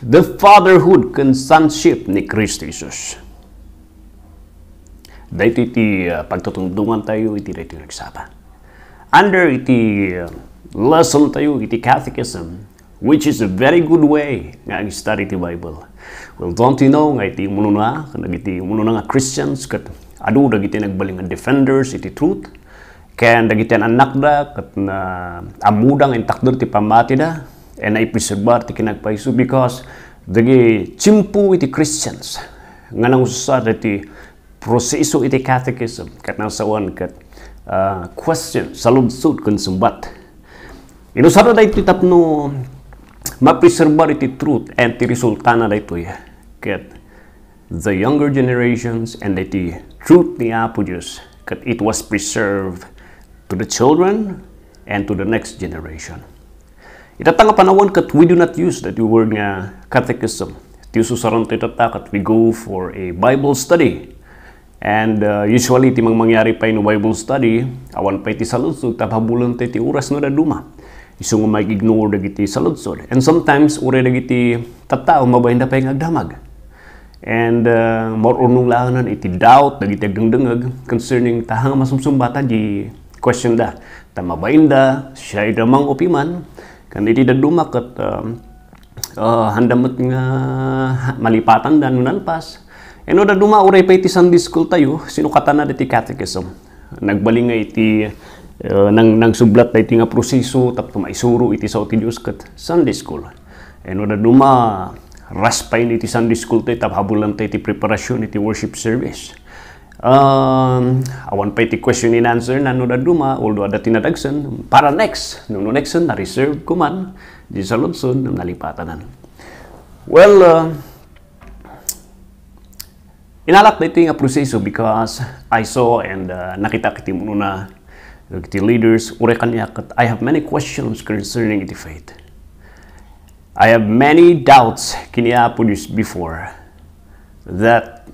The fatherhood and sonship ni Kristo Jesus. Dahito iti pagtutungtungan tayo, iti dahito nagsapa. Under iti lesson tayo, iti catechism, which is a very good way nga study iti Bible. Well, don't you know, nga iti umununa, iti umununa nga Christians, kat adu dagiti nagbaling nga defenders, iti truth, kaya dagiti anak da, kat na amudang intakdor ti pamati da, and naipreserbar ti kinagpaiso, because dagi chimpu iti Christians, nga nang usasad iti proseso iti catechism, kat nasawan, kat question, saludsud, kun sumbat. Inusara da iti tapno, mapreserbar iti truth, and ti resultana da ito, kat the younger generations, and iti truth ni Apo Diyos, kat it was preserved to the children, and to the next generation. Itatang panawon kat we do not use that word nga catechism. Ti ususaron to itata kat we go for a Bible study. And usually ti mangyari pa no Bible study, awan pa iti saludsod, taphabulan ti oras no da duma. Isu nga mag-ignore dagiti saludsod. And sometimes ure dagiti tattao mabahinda pa yung agdamag. And more unulanan iti doubt dagiti agdangdangag concerning tahang masumsumbata di question da. Tamabahinda, siya idamang opiman, kan iti daduma kat handamot nga malipatan da nunalpas. Eno daduma uray pa iti Sunday school tayo, sinukatan na iti catechism. Nagbaling nga iti nang sublat na iti nga proseso tapos maisuro iti sa ti Diyos kat Sunday school. Eno daduma raspay iti Sunday school tayo tapos habulan tayo iti preparasyon iti worship service. Awan pa iti question and answer na no daduma, although ada tinadagsan para next no next na reserve ko man di sa lunsod ng nalipatanan. Well, inalak na ito nga proseso because I saw and nakita kiti mo na kiti leaders ure kanya kat I have many questions concerning iti faith. I have many doubts kiniya po before that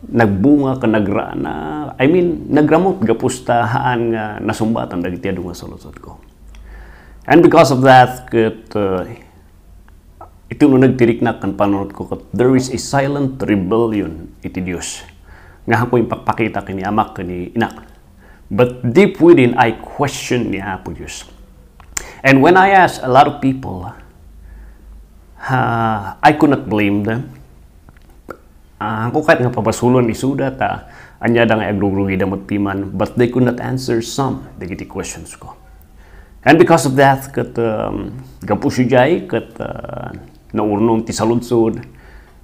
nagbunga ka nagrana, I mean, nagramot gapustahaan nga nasumbatan dagiti adu nga salusot ko. And because of that, ito no nagtiriknak kan panunod ko, there is a silent rebellion iti Diyos. Nga ako yung pakpakita kini amak kini inak. But deep within, I question ni Apo Diyos. And when I ask a lot of people, I could not blame them. Ako kahit nga papasulon ni Suda ta anya da nga agrurugi damot piman, but they could not answer some dagiti questions ko. And because of that, kat gapusujay kat naurnong ti saludsod,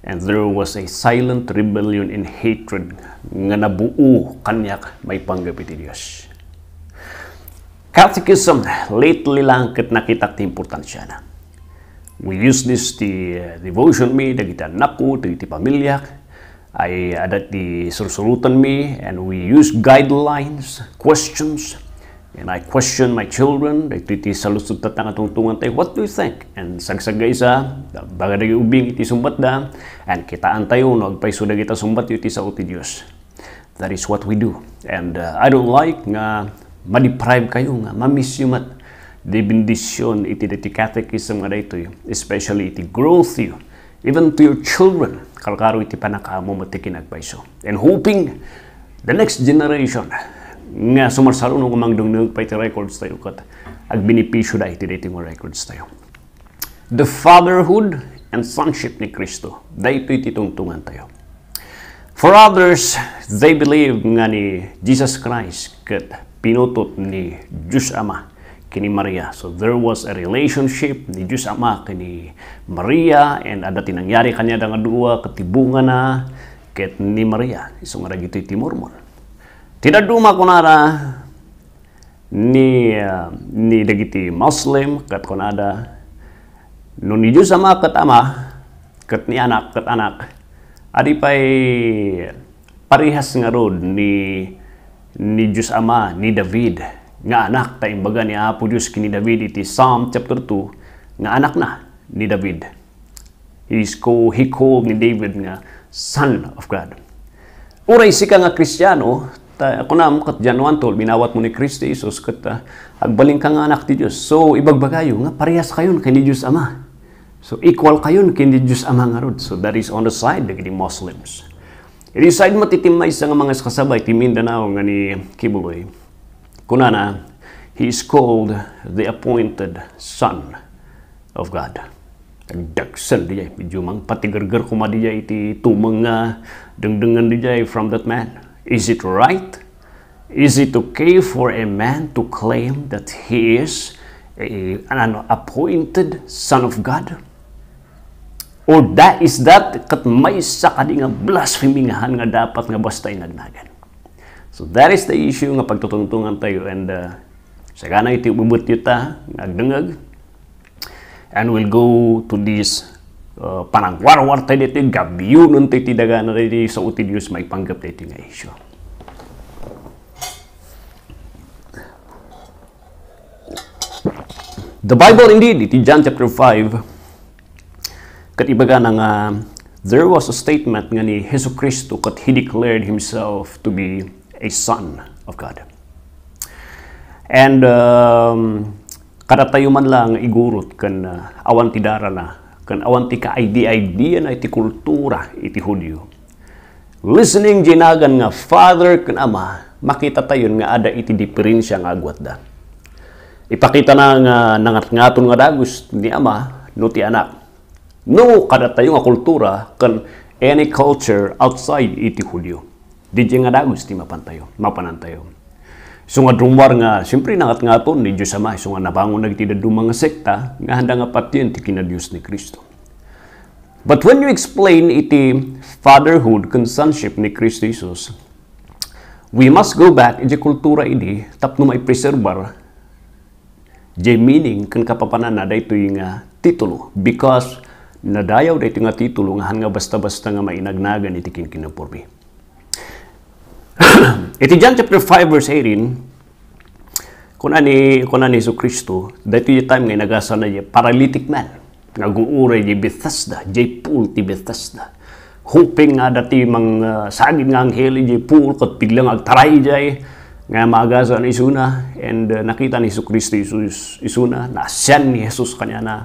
and there was a silent rebellion and hatred nga nabuo kanyak may panggap iti Diyos. Catechism, lately lang kat nakita ti importansya na. We use this ti devotion me, dagiti anak ko, dagiti pamilya, ay adat di sursulutan me, and we use guidelines, questions, and I question my children. Iti salusot tatang atungtungan tayo, what do you think? And sagsagay sa bagay ubing iti sumbat da, and kitaan tayo no agpaiso da kita sumbat iti sa uti Dios. That is what we do. And I don't like nga ma-deprive kayo nga ma-miss you mat di bendisyon iti catechism nga dayto, especially iti growth you, even to your children. Kalkaro iti panakamo matikin agpaiso. And hoping the next generation nga sumarsalo nung umangdong pa iti records tayo kat agbinipisyo da iti dating records tayo. The fatherhood and sonship ni Kristo, dahito iti tungtungan tayo. For others, they believe nga ni Jesus Christ kat pinutot ni Diyos Ama kini Maria. So there was a relationship ni Diyos Ama kini Maria, and ada tinangyari kanya nga dua katibungan na ket ni Maria. Isong nga gito iti Mormon. Tinaduma ko nara ni dagiti Muslim kat kunada no ni Diyos Ama kat Ama kat ni anak kat anak. Adi pay parihas nga rod ni Diyos Ama ni David nga anak ta imbaga ni Apo Diyos kini David iti Psalm chapter 2 nga anak na ni David. He called ni David nga son of God. Uray sika nga Kristiyano, kunam kat Januan tol binawat mo ni Kristo Jesus kat agbaling ka nga anak ti Diyos. So ibagbagayo nga parehas kayon kay ni Diyos Ama. So equal kayo kindi Diyos Ama nga rod. So that is on the side ng Muslims. Iti side matitimay sa mga kasabay ti Mindanao nga ni Kibuloy. Kunana, he is called the appointed son of God. Nagdagsan di jay, medyo mang patigargar kuma di jay iti tumang nga dengdengan di jay from that man. Is it right? Is it okay for a man to claim that he is an appointed son of God? Or is that kat may sa kadi nga blasphemingahan nga dapat nga basta'y nagnagan? So that is the issue nga pagtutungtungan tayo, and sagana iti ububot yuta nagdengag, and we'll go to this panangwarwar tayo dito, gabiyunon tayo tidagana tayo sa uti Diyos may panggap tayo nga issue. The Bible indeed, iti John chapter 5, katibaga nga there was a statement nga ni Hesus Kristo kat he declared himself to be a son of God. And kada tayo man lang igurot kan awan ti dara na, kan awan ti ka-idea na iti kultura iti Hudyo. Listening ginagan nga father kan ama, makita tayo nga ada iti diferensya nga agwat da. Ipakita na nga nangat-ngaton nga dagos ni ama no ti anak. No, kada tayo nga kultura kan any culture outside iti Hudyo. Di nga dagos ti mapanan tayo. So nga drumwar nga, siyempre nangat-ngaton ni Diyos Ama. So nga nabangon nagtidadum mga sekta, nga handa nga patiyan ti kinadiyos ni Kristo. But when you explain iti fatherhood kan sonship ni Kristo Jesus, we must go back iti kultura idi tapno may preserbar di meaning kan kapapanan na dayto yung titulo, because nadayaw dayto nga titulo nga hanga basta-basta nga mainagnagan iti kinkinapurmi. Iti John chapter 5 verse 18, kung ani Hesus Kristo, dayto yung time nga nagasa na yung paralytic man, naguuray yung Bethesda, yung pool ti Bethesda. Hoping nga dati mang sagid nga anghel yung pool, kat biglang agtaray jay, nga maagasa na isuna, and nakita ni Hesus Kristo isuna, nasyan ni Jesus kanya na,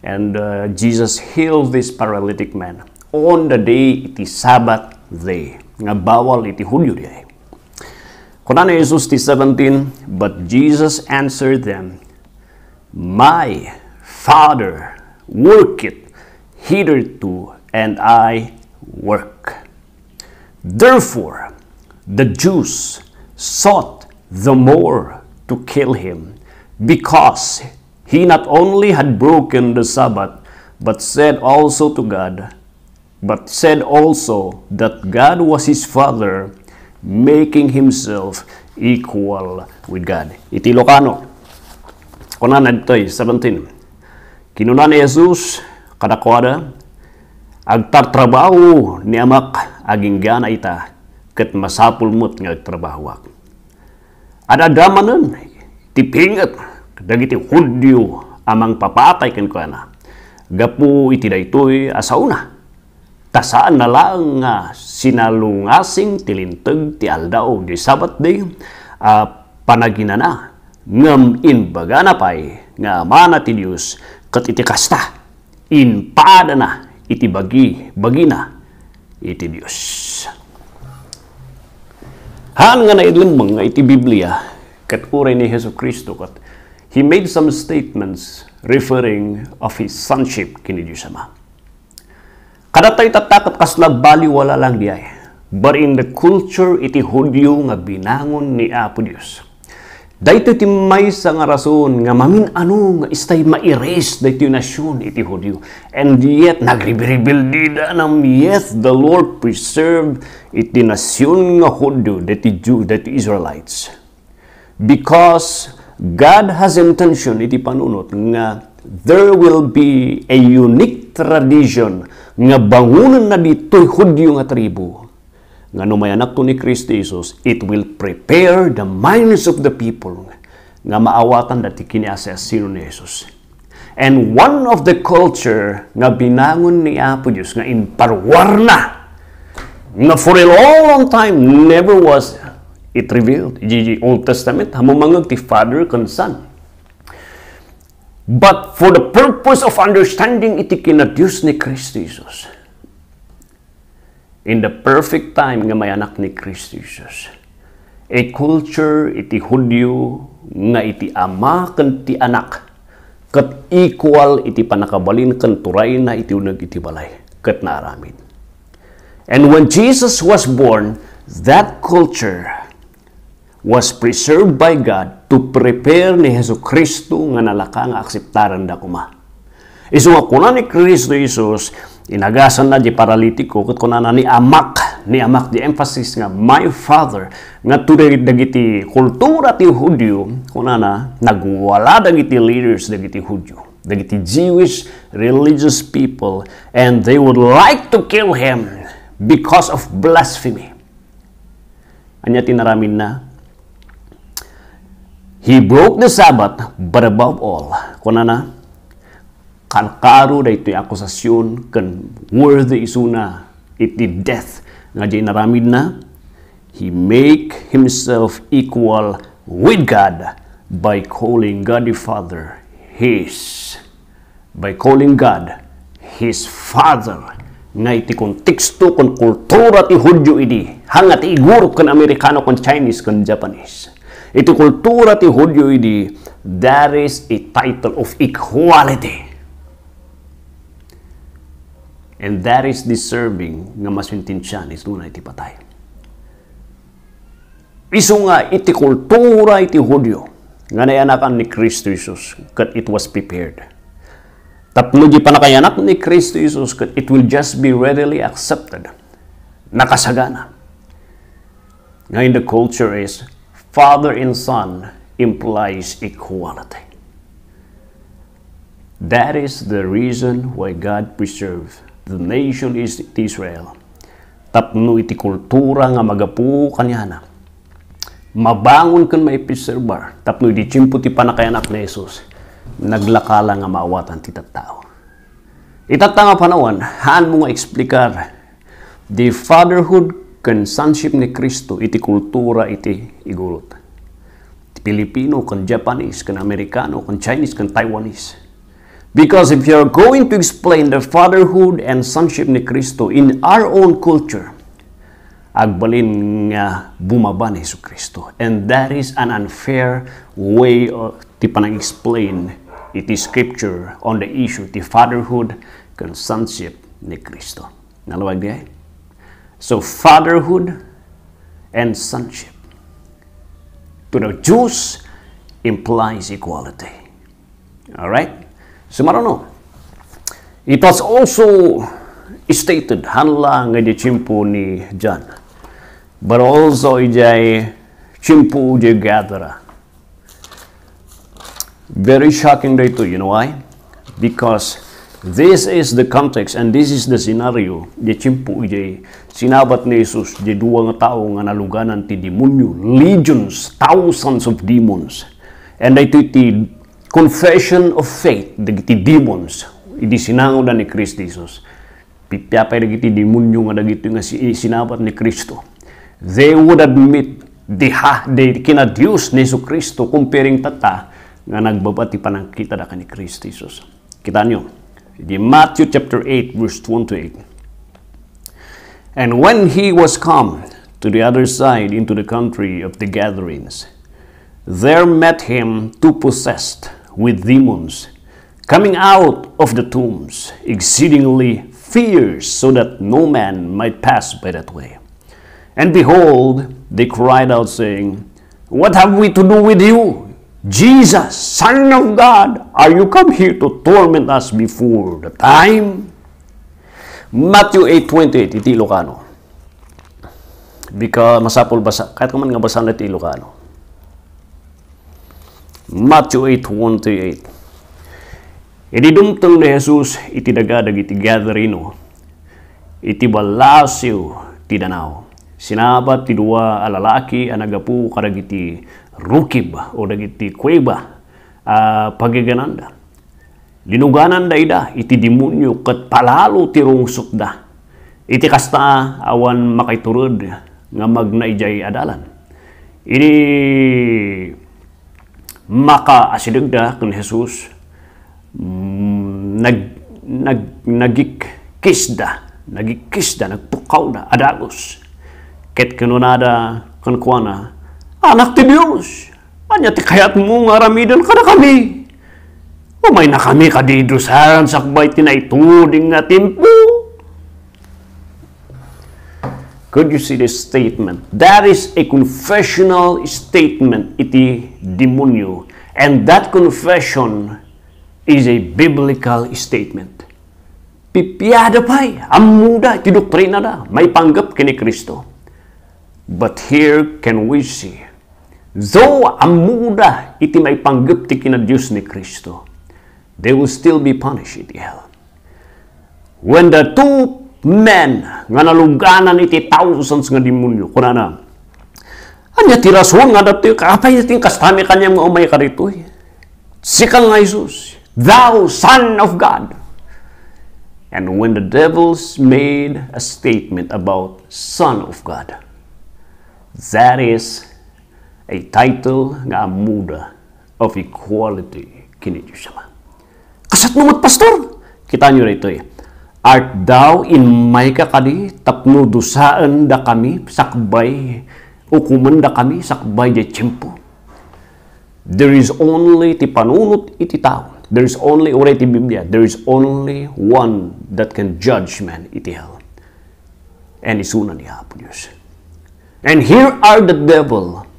and Jesus healed this paralytic man on the day iti Sabbath day, nga bawal iti Hudyo day. Kuna na Jesus ti 17, but Jesus answered them, my Father worketh hitherto, and I work. Therefore, the Jews sought the more to kill him, because he not only had broken the Sabbath, but said also that God was his Father, making himself equal with God. Iti Ilocano, kuna na dito'y 17. Kinuna ni Jesus, kadakwada, agtartrabaho ni amak aging gana ita, ket masapulmot nga agtrabahowak. Adadamanen, tipingat, dagiti Hudyo amang papatay ken kuana. Gapu iti daytoy asauna. Tasaan na lang sinalungasing tilinteg ti aldaw di Sabbath day, panaginana ngem inbaga na pay nga mana ti Dios ket iti kasta inpada na iti bagina iti Dios. Haan nga naidlembang nga iti Biblia ket uray ni Hesus Kristo ket he made some statements referring of his sonship kini Diyos Ama. Kada tayo tatakot kasla baliwala lang diay. But in the culture iti Hudyo nga binangon ni Apo Diyos. Dahito iti may sa nga rason nga mamin nga istay ma-erase dahito yung nasyon iti Hudyo. And yet, nagribil dida nam yet the Lord preserved iti nasyon nga Hudyo, dati Jew, dati Israelites. Because God has intention iti panunot nga there will be a unique tradition nga bangunan na dito'y Hudyo nga tribu. Nga numayanak to ni Kristo Jesus, it will prepare the minds of the people nga maawatan dati kiniasasino ni Jesus. And one of the culture nga binangon ni Apo Diyos nga inparwar na nga for a long time never was it revealed. Iji Old Testament, hamumangag ti Father kan Son. But for the purpose of understanding iti kinadyos ni Kristo Jesus. In the perfect time nga may anak ni Kristo Jesus. A culture iti Hudyo nga iti ama ken ti anak ket equal iti panakabalin ken turay na iti uneg iti balay ket naaramid. And when Jesus was born, that culture was preserved by God to prepare ni Hesus Kristo nga nalaka nga akseptaran da kuma. Isu nga kuna ni Kristo Jesus inagasan na di paralitiko ket kunana ni amak di emphasis nga my father nga today dagiti kultura ti Hudyo kunana nagwala dagiti leaders dagiti Hudyo dagiti Jewish religious people, and they would like to kill him because of blasphemy. Anya tinaramin na he broke the Sabbath, but above all kunana kalkaro da ito'y akusasyon kan worthy isuna iti death nga di naramid na he make himself equal with God by calling God the Father his Father nga iti konteksto kon kultura ti Hudyo idi hanga ti igurot kan Amerikano kan Chinese kan Japanese iti kultura ti Hudyo idi there is a title of equality. And that is deserving nga masintinsyan isu na iti patay. Isu nga iti kultura iti Hudyo nga nayanakan ni Kristo Jesus kat it was prepared. Tapno di panakayanak ni Kristo Jesus kat it will just be readily accepted. Nakasagana. Ngayon the culture is father and son implies equality. That is the reason why God preserved the nation is Israel. Tapno iti kultura nga magapu kanyana. Mabangon kan may preserbar. Tapno iti tiyempo ti panakayanak ni Jesus. Naglakala nga maawatan ti tattao. Itatanga panawan, haan mo nga eksplikar the fatherhood kan sonship ni Kristo iti kultura iti igurot. Ti Pilipino kan Japanese, kan Amerikano, kan Chinese, kan Taiwanese. Because if you're going to explain the fatherhood and sonship ni Kristo in our own culture, agbalin nga bumaba ni Hesus Kristo. And that is an unfair way of ti panang-explain iti scripture on the issue ti fatherhood and sonship ni Kristo. Nalawag di? So fatherhood and sonship to the Jews implies equality. All right? So, marano, it was also stated, hanla nga di chimpo ni John, but also ijay chimpo ijay gathera. Very shocking dito, you know why? Because this is the context and this is the scenario di chimpo ijay sinabat ni Jesus di duwa nga tao nga naluganan ti demonyo, legions, thousands of demons, and ito ti confession of faith dagiti demons idi sinangod ni Kristo Jesus. Pipyapay dagiti demonyo nga dagiti nga sinabat ni Kristo. They would admit the kinadyos ni Hesus Kristo comparing tata nga nagbabati panangkita da ni Kristo Jesus. Kita nyo di Matthew chapter 8 verse 28. And when he was come to the other side into the country of the Gadarenes, there met him two possessed with demons, coming out of the tombs, exceedingly fierce, so that no man might pass by that way. And behold, they cried out, saying, What have we to do with you, Jesus, Son of God? Are you come here to torment us before the time? Matthew 8:28, iti Ilocano. Because masapol basa, kahit kuman nga basa na iti Ilocano. Matthew 8:1-8. Iti dumteng ni Jesus iti dagadag iti Gadareno, iti balasiw ti danaw. Sinabat ti dua alalaki anagapu kadagiti rukib o dagiti kuweba pagigananda. Linuganan da ida iti demonyo ket palalo ti rungsok da. Iti kasta awan makaiturod nga magnaijay adalan. Ini maka asidagda ken Jesus nagikisda, nagpukaw na, adagos. Ket kanunada, kankwana, anak ti Diyos, anya ti kayat mo nga ramidan ka na kami. Umay na kami kadidusan, sakbay tinaituding nga timpo. Could you see this statement? That is a confessional statement, iti demonyo. And that confession is a biblical statement. Pipiyada pa'y, amuda, iti doktrina da, may panggap kini Kristo. But here can we see, though amuda, iti may panggap ti kina Diyos ni Kristo, they will still be punished iti hell. When the two men nga naluganan iti thousands nga demonyo, kunana, anya ti rason nga dati, kapay natin kastami kanyang nga umay ka rito. Sikal nga Jesus, thou Son of God. And when the devils made a statement about Son of God, that is a title nga amuda of equality kini Diyos Ama. Kasat numot, pastor, kita nyo rito Art thou in may kakadi, tapno dusaan da kami, sakbay, ukuman da kami, sakbay di tiyempo. There is only ti panunot iti tao. There is only, ora iti Biblia, there is only one that can judge man iti hell. And isuna ni Apo Diyos. And here are the devil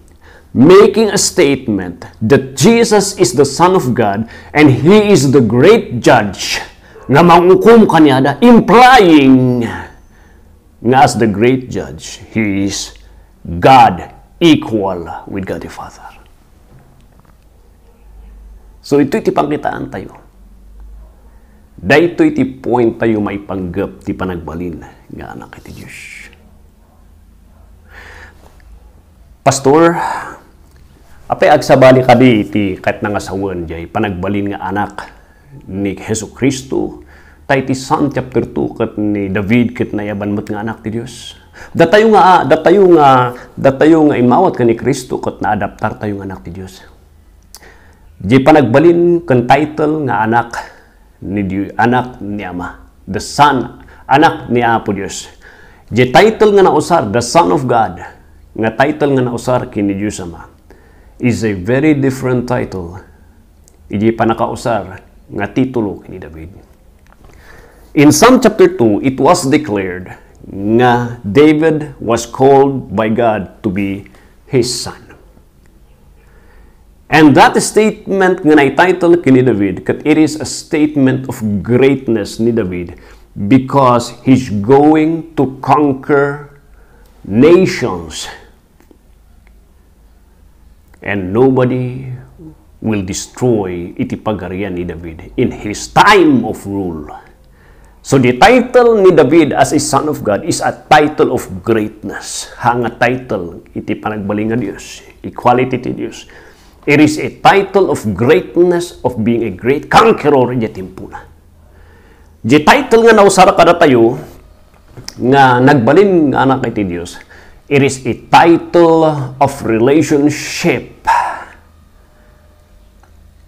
making a statement that Jesus is the Son of God and He is the great judge nga mangukum kanyada, implying nga as the great judge, He is God equal with God the Father. So ito iti pangkitaan tayo. Dahito iti point tayo may panggap ti panagbalin nga anak iti Diyos. Pastor, apay agsabali kadi iti kahit nangasawan jay panagbalin nga anak ni Hesus Kristo, tayo ti Psalm chapter 2 kat ni David kat nayaban mo't nga anak ti Diyos. Datayo nga imawat ka ni Kristo kat naadaptar tayo nga anak ti Diyos. Di panagbalin kan title nga anak ni Diyos, anak ni Ama, the Son, anak ni Apo Diyos. Di title nga nausar, the Son of God, nga title nga nausar kini Diyos Ama, is a very different title. Iji panakausar nga titulo ni David. In Psalm chapter 2, it was declared nga David was called by God to be his son. And that statement nga na-title kini David, kat it is a statement of greatness ni David because he's going to conquer nations. And nobody will destroy iti pagarian ni David in his time of rule. So the title ni David as a son of God is a title of greatness. Hanga title iti panagbaling nga Diyos, equality ti Diyos. It is a title of greatness of being a great conqueror di timpuna. The title nga nausara kada tayo nga nagbalin nga anak iti Diyos, it is a title of relationship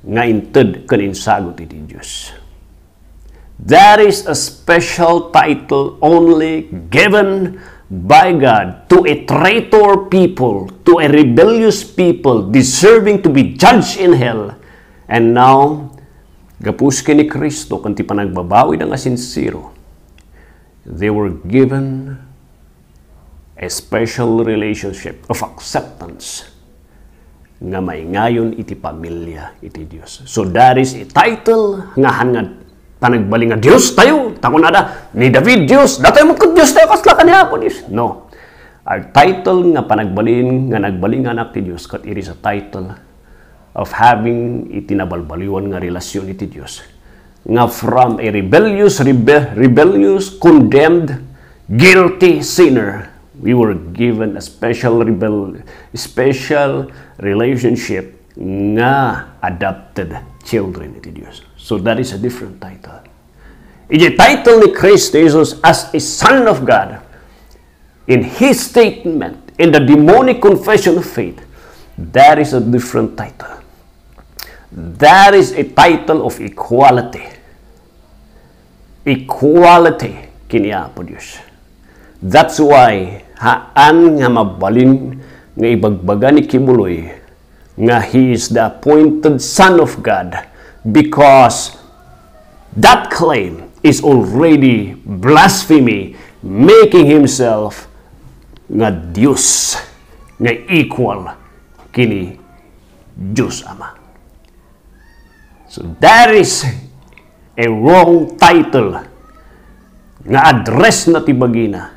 nga inted kan insagot iti Diyos. That is a special title only given by God to a traitor people, to a rebellious people deserving to be judged in hell. And now, gapus ni Kristo kanti panagbabawi ng asinsiro, they were given a special relationship of acceptance nga may ngayon iti pamilya iti Diyos. So that is a title nga hangad panagbaling nga Diyos tayo. Tako na da, ni David Diyos, datay mo kod Diyos tayo, kasla ka niya po Diyos. No. Our title nga panagbalin, nga nagbaling nga anak ti Diyos, kat it is a title of having itinabalbaliwan nga relasyon iti Diyos. Nga from a rebellious, condemned, guilty sinner, we were given a special relationship nga adopted children iti Diyos. So that is a different title. Iti title ni Christ Jesus as a Son of God, in His statement, in the demonic confession of faith, that is a different title. That is a title of equality. Equality kini Apo Dios. That's why haan nga mabalin nga ibagbaga ni Kibuloy nga he is the appointed Son of God, because that claim is already blasphemy, making himself nga Diyos, nga equal kini Diyos Ama. So that is a wrong title nga address na tibagina,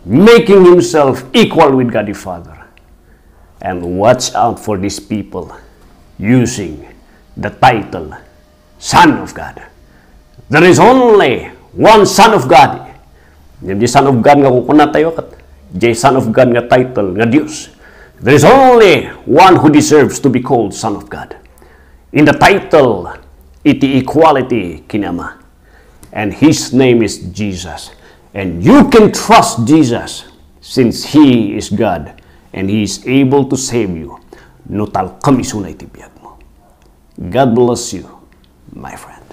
making himself equal with God the Father. And watch out for these people using the title Son of God. There is only one Son of God. Yung di Son of God nga kukuna tayo kat di Son of God nga title nga Diyos. There is only one who deserves to be called Son of God. In the title, iti equality kinama. And his name is Jesus. And you can trust Jesus since he is God. And he is able to save you. No tal kamisunay tibiyag mo. God bless you, my friend.